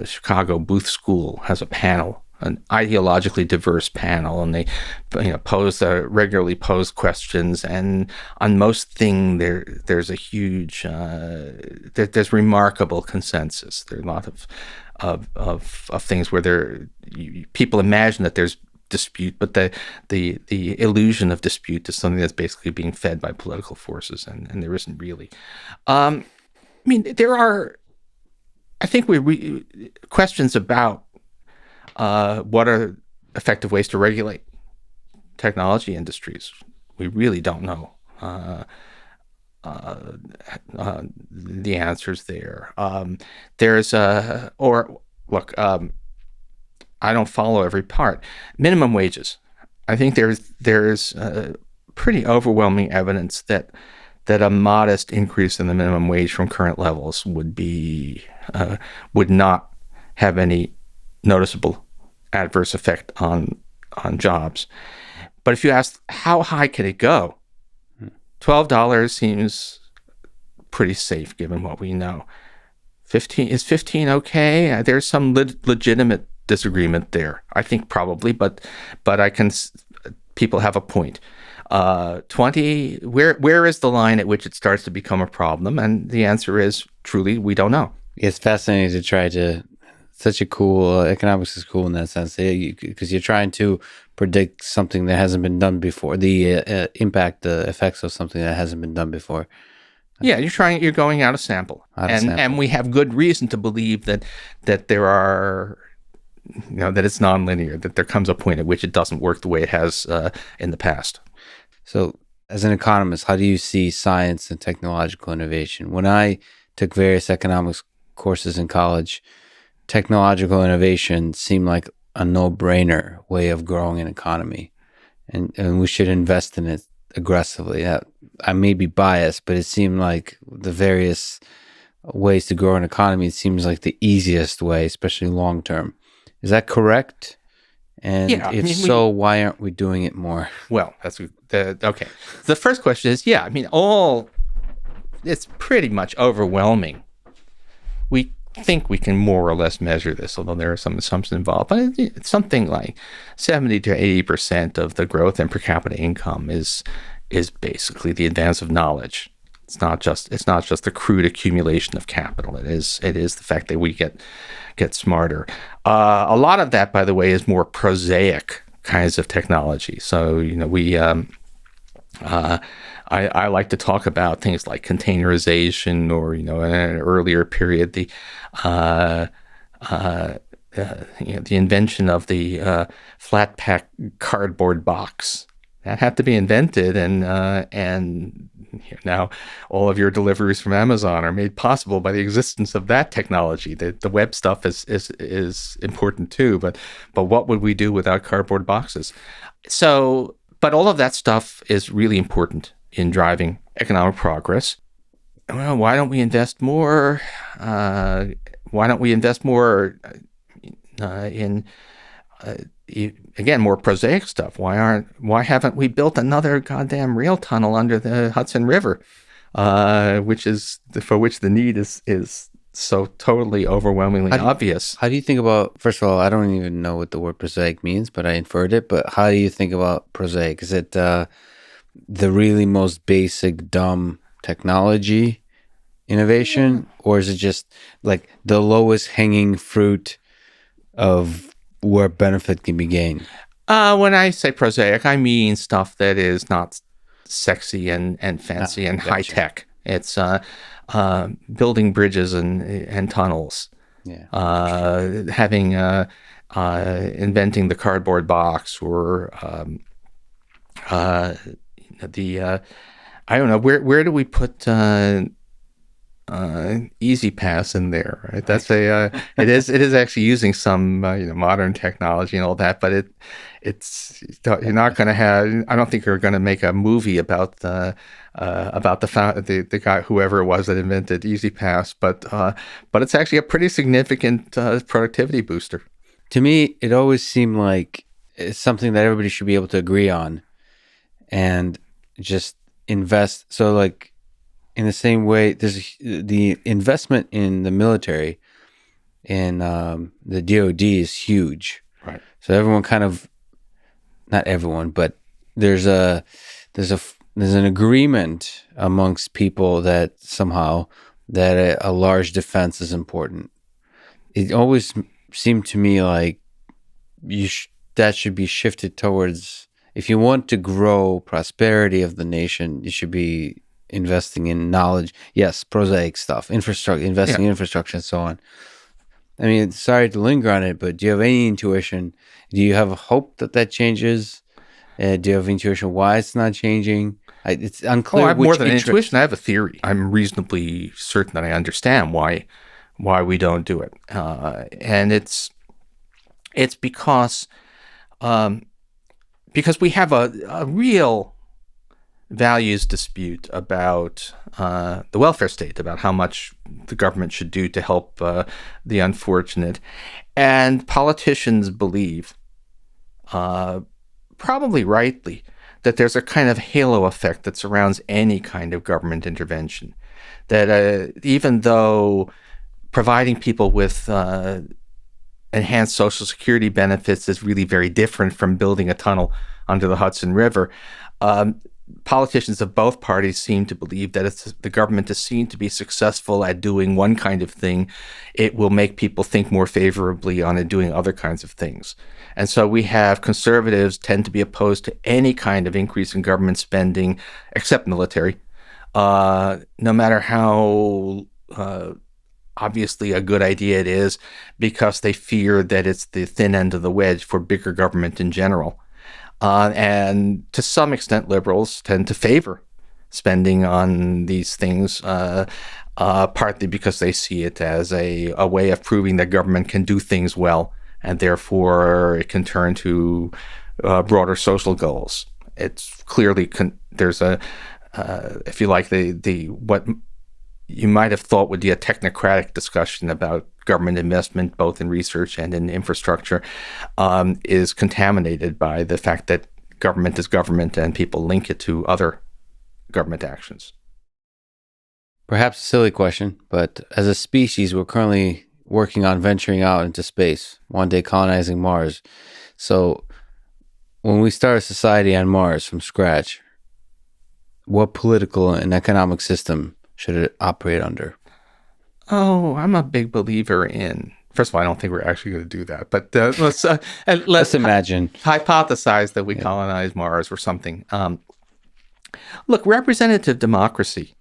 Chicago Booth School has a panel, an ideologically diverse panel, and they regularly pose questions. And on most things, there's a huge there's remarkable consensus. There are a lot of things where people imagine that there's dispute, but the illusion of dispute is something that's basically being fed by political forces, and there isn't really. I mean, there are, I think, questions about what are effective ways to regulate technology industries. We really don't know the answers there. I don't follow every part. Minimum wages. I think there's pretty overwhelming evidence that a modest increase in the minimum wage from current levels would not have any noticeable adverse effect on jobs. But if you ask how high can it go, $12 seems pretty safe given what we know. 15 okay? There's some legitimate disagreement there. I think probably, but people have a point. 20, where is the line at which it starts to become a problem? And the answer is, truly, we don't know. It's fascinating to try to, such a cool, economics is cool in that sense, because you're trying to predict something that hasn't been done before, the effects of something that hasn't been done before. Yeah, you're going out of sample. And we have good reason to believe that there are, that it's nonlinear, that there comes a point at which it doesn't work the way it has in the past. So as an economist, how do you see science and technological innovation? When I took various economics courses in college, technological innovation seemed like a no-brainer way of growing an economy. And we should invest in it aggressively. I may be biased, but it seemed like the various ways to grow an economy, it seems like the easiest way, especially long-term. Is that correct? And why aren't we doing it more? Well, okay. The first question is, it's pretty much overwhelming. We think we can more or less measure this, although there are some assumptions involved. But it's something like 70 to 80% of the growth in per capita income is basically the advance of knowledge. It's not just the crude accumulation of capital. It is the fact that we get smarter. A lot of that, by the way, is more prosaic kinds of technology. So I like to talk about things like containerization, or in an earlier period the invention of the flat pack cardboard box. That had to be invented, and now all of your deliveries from Amazon are made possible by the existence of that technology. The web stuff is important too, but what would we do without cardboard boxes? So, but all of that stuff is really important in driving economic progress. Well, why don't we invest more? Why don't we invest more in again, more prosaic stuff? Why haven't we built another goddamn rail tunnel under the Hudson River, for which the need is so totally overwhelmingly obvious? How do you think about, first of all, I don't even know what the word prosaic means, but I inferred it. But how do you think about prosaic? Is it the really most basic, dumb technology innovation, or is it just like the lowest hanging fruit of where benefit can be gained? When I say prosaic, I mean stuff that is not sexy and fancy and high tech. It's building bridges and tunnels. Yeah. Inventing the cardboard box, or I don't know, where do we put Easy Pass in there, right? That's it is actually using some modern technology and all that, but you're not going to have. I don't think you're going to make a movie about the guy, whoever it was that invented Easy Pass, but it's actually a pretty significant productivity booster. To me, it always seemed like it's something that everybody should be able to agree on and just invest. So, like, in the same way, there's the investment in the military and the DoD is huge. Right. So everyone kind of, not everyone, but there's an agreement amongst people that somehow that a large defense is important. It always seemed to me like that should be shifted towards, if you want to grow prosperity of the nation, you should be investing in knowledge. Yes, prosaic stuff, investing in infrastructure and so on. I mean, sorry to linger on it, but do you have any intuition? Do you have a hope that changes? Do you have intuition why it's not changing? It's unclear. I have more than intuition. I have a theory. I'm reasonably certain that I understand why we don't do it, and it's because we have a real values dispute about the welfare state, about how much the government should do to help the unfortunate. And politicians believe, probably rightly, that there's a kind of halo effect that surrounds any kind of government intervention. That even though providing people with enhanced Social Security benefits is really very different from building a tunnel under the Hudson River, politicians of both parties seem to believe that if the government is seen to be successful at doing one kind of thing, it will make people think more favorably on it doing other kinds of things. And so we have conservatives tend to be opposed to any kind of increase in government spending, except military, no matter how obviously a good idea it is, because they fear that it's the thin end of the wedge for bigger government in general. And to some extent, liberals tend to favor spending on these things, partly because they see it as a way of proving that government can do things well, and therefore it can turn to broader social goals. It's clearly there's a, if you like, the what you might have thought would be a technocratic discussion about government investment, both in research and in infrastructure, is contaminated by the fact that government is government and people link it to other government actions. Perhaps a silly question, but as a species, we're currently working on venturing out into space, one day colonizing Mars. So when we start a society on Mars from scratch, what political and economic system should it operate under? Oh, I'm a big believer in. First of all, I don't think we're actually going to do that, but let's imagine. Hypothesize that we colonize Mars or something. Look, representative democracy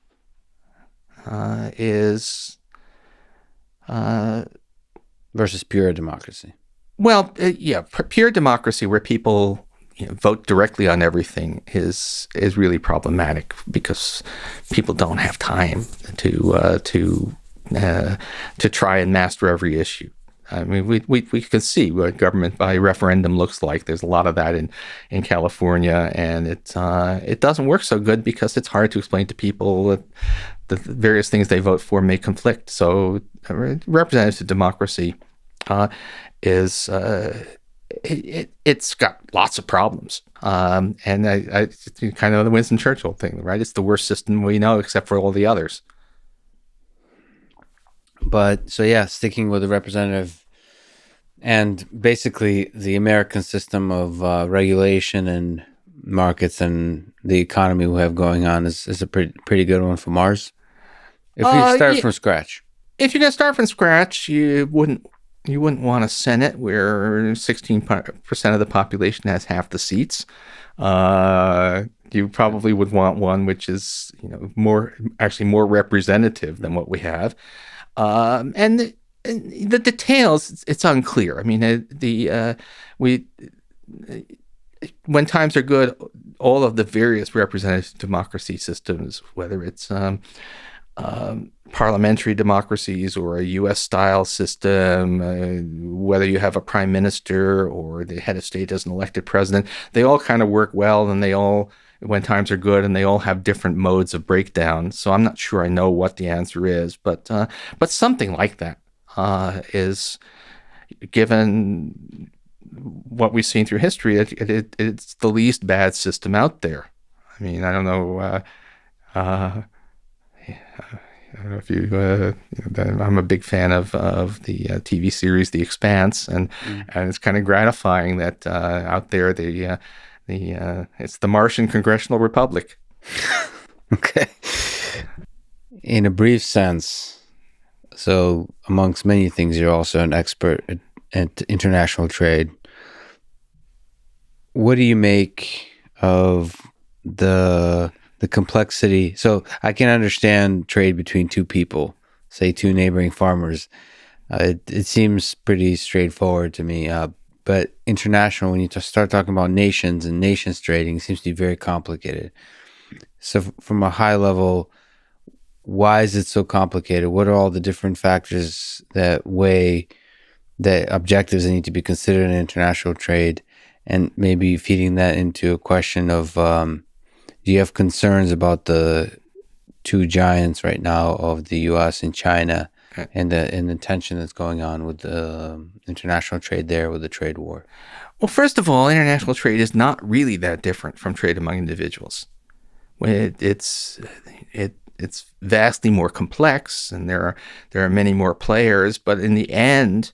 is versus pure democracy. Well, pure democracy where people vote directly on everything is really problematic because people don't have time to try and master every issue. I mean, we can see what government by referendum looks like. There's a lot of that in California, and it doesn't work so good because it's hard to explain to people that the various things they vote for may conflict. So representative democracy is it's got lots of problems, and it's kind of the Winston Churchill thing, right? It's the worst system we know except for all the others. But so sticking with the representative and basically the American system of regulation and markets and the economy we have going on is a pretty good one for Mars. If we start from scratch. If you're going to start from scratch, you wouldn't want a Senate where 16% of the population has half the seats. You probably would want one which is more representative than what we have. And the details, it's unclear. I mean, when times are good, all of the various representative democracy systems, whether it's parliamentary democracies or a U.S. style system, whether you have a prime minister or the head of state as an elected president, they all kind of work well, and they all, when times are good, and they all have different modes of breakdown. So I'm not sure I know what the answer is, but something like that is, given what we've seen through history, it's the least bad system out there. I mean, I don't know. I don't know if I'm a big fan of the TV series The Expanse, and it's kind of gratifying that out there it's the Martian Congressional Republic. Okay. In a brief sense, so amongst many things, you're also an expert at international trade. What do you make of the complexity? So I can understand trade between two people, say two neighboring farmers. It seems pretty straightforward to me. But international, when you start talking about nations and nations trading, it seems to be very complicated. So from a high level, why is it so complicated? What are all the different factors that weigh the objectives that need to be considered in international trade? And maybe feeding that into a question of, do you have concerns about the two giants right now of the U.S. and China, and the tension that's going on with the international trade there, with the trade war? Well, first of all, international trade is not really that different from trade among individuals. It's vastly more complex, and there are many more players. But in the end,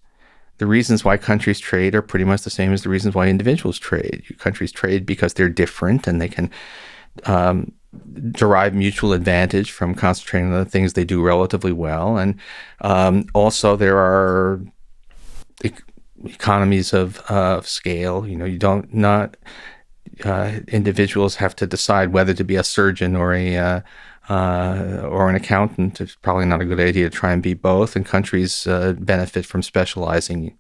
the reasons why countries trade are pretty much the same as the reasons why individuals trade. Countries trade because they're different, and they can derive mutual advantage from concentrating on the things they do relatively well. And also there are economies of scale. You don't not individuals have to decide whether to be a surgeon or an accountant. It's probably not a good idea to try and be both. And countries benefit from specializing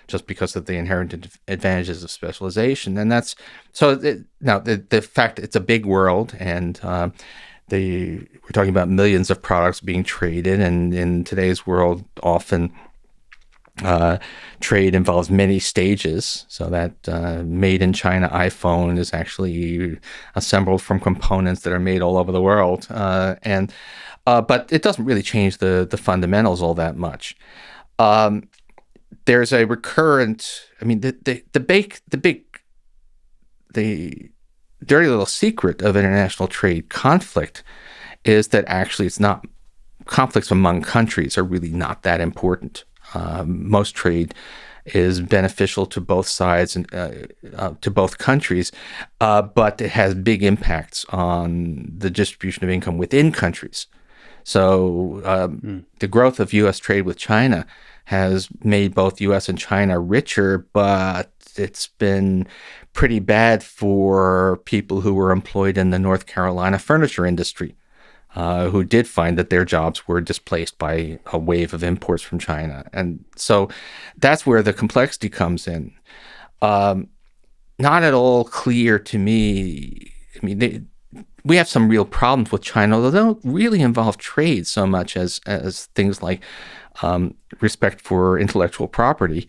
just because of the inherent advantages of specialization. And that's so. Now, the fact it's a big world, and we're talking about millions of products being traded, and in today's world, often trade involves many stages, so that made in China iPhone is actually assembled from components that are made all over the world, but it doesn't really change the fundamentals all that much. There's a recurrent, I mean, the dirty little secret of international trade conflict is that actually it's not, conflicts among countries are really not that important. Most trade is beneficial to both sides and to both countries, but it has big impacts on the distribution of income within countries. So the growth of U.S. trade with China has made both U.S. and China richer, but it's been pretty bad for people who were employed in the North Carolina furniture industry, who did find that their jobs were displaced by a wave of imports from China. And so that's where the complexity comes in. Not at all clear to me. I mean, we have some real problems with China, although they don't really involve trade so much as things like respect for intellectual property.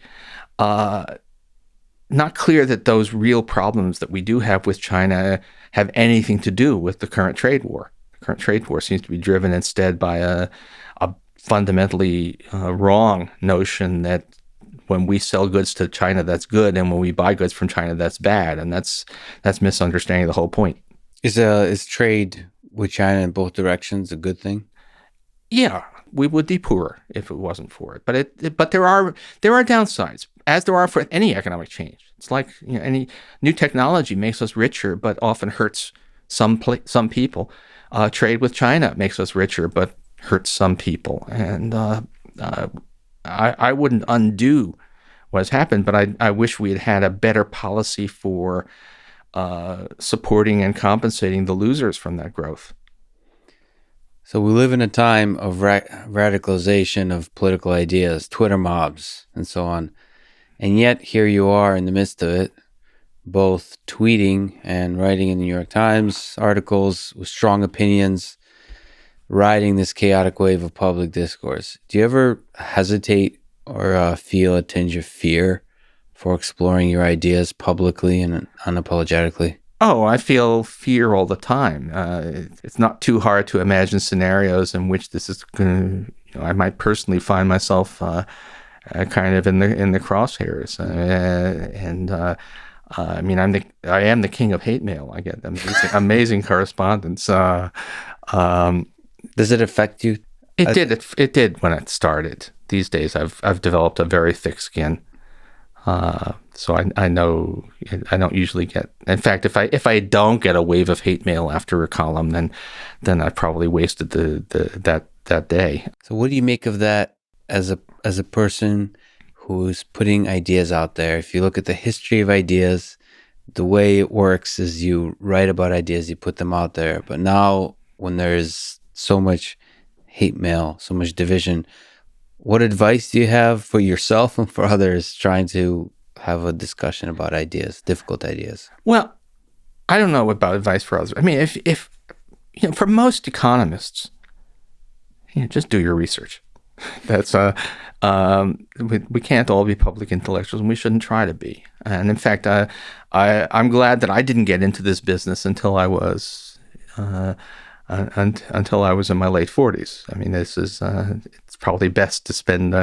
Not clear that those real problems that we do have with China have anything to do with the current trade war. The current trade war seems to be driven instead by a fundamentally wrong notion that when we sell goods to China, that's good, and when we buy goods from China, that's bad, and that's misunderstanding the whole point. Is trade with China in both directions a good thing? Yeah, we would be poorer if it wasn't for it. But there are downsides, as there are for any economic change. It's like, any new technology makes us richer, but often hurts some people. Trade with China makes us richer, but hurts some people. And I wouldn't undo what has happened, but I wish we had had a better policy for supporting and compensating the losers from that growth. So we live in a time of radicalization of political ideas, Twitter mobs, and so on. And yet here you are in the midst of it, both tweeting and writing in the New York Times articles with strong opinions. riding this chaotic wave of public discourse, do you ever hesitate or feel a tinge of fear for exploring your ideas publicly and unapologetically? Oh, I feel fear all the time. It's not too hard to imagine scenarios in which this is going to, I might personally find myself kind of in the crosshairs. I mean, I am the king of hate mail. I get amazing correspondence. Does it affect you? It did when it started. These days, I've developed a very thick skin. So I know I don't usually get. In fact, if I don't get a wave of hate mail after a column, then I probably wasted that day. So what do you make of that as a person who's putting ideas out there? If you look at the history of ideas, the way it works is you write about ideas, you put them out there. But now when there's so much hate mail, so much division, what advice do you have for yourself and for others trying to have a discussion about ideas, difficult ideas? Well, I don't know about advice for others. I mean, if for most economists, just do your research. That's we can't all be public intellectuals, and we shouldn't try to be. And in fact, I'm glad that I didn't get into this business until I was until I was in my late 40s. I mean, this is it's probably best to spend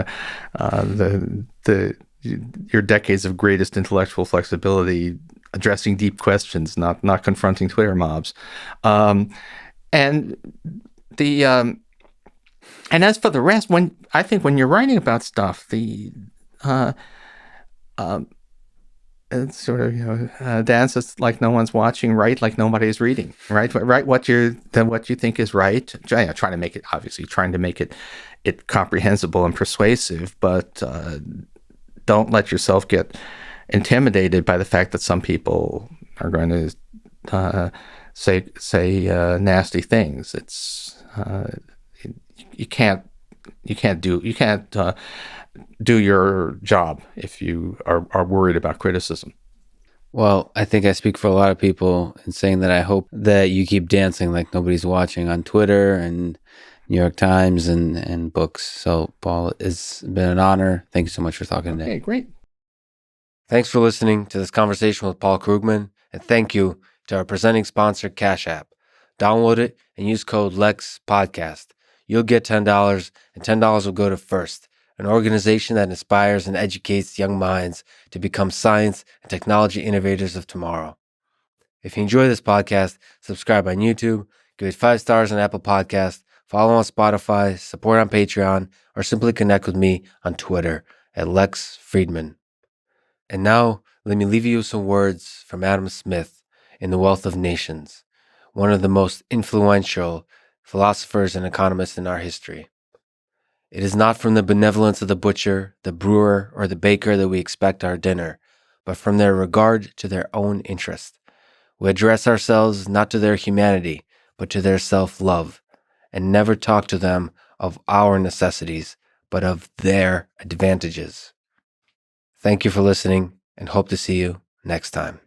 your decades of greatest intellectual flexibility addressing deep questions, not confronting Twitter mobs. And as for the rest, when you're writing about stuff, it's sort of dance is like no one's watching, write like nobody's reading, right? Write what you think is right. Trying to make it comprehensible and persuasive, but don't let yourself get intimidated by the fact that some people are going to say nasty things. It's you can't do your job if you are worried about criticism. Well, I think I speak for a lot of people in saying that I hope that you keep dancing like nobody's watching on Twitter and New York Times and books. So, Paul, it's been an honor. Thank you so much for talking today. Okay, great. Thanks for listening to this conversation with Paul Krugman, and thank you to our presenting sponsor, Cash App. Download it and use code LEXPODCAST. You'll get $10, and $10 will go to FIRST, an organization that inspires and educates young minds to become science and technology innovators of tomorrow. If you enjoy this podcast, subscribe on YouTube, give it 5 stars on Apple Podcasts, follow on Spotify, support on Patreon, or simply connect with me on Twitter at Lex Fridman. And now, let me leave you with some words from Adam Smith in The Wealth of Nations, one of the most influential philosophers and economists in our history. It is not from the benevolence of the butcher, the brewer, or the baker that we expect our dinner, but from their regard to their own interest. We address ourselves not to their humanity, but to their self-love, and never talk to them of our necessities, but of their advantages. Thank you for listening, and hope to see you next time.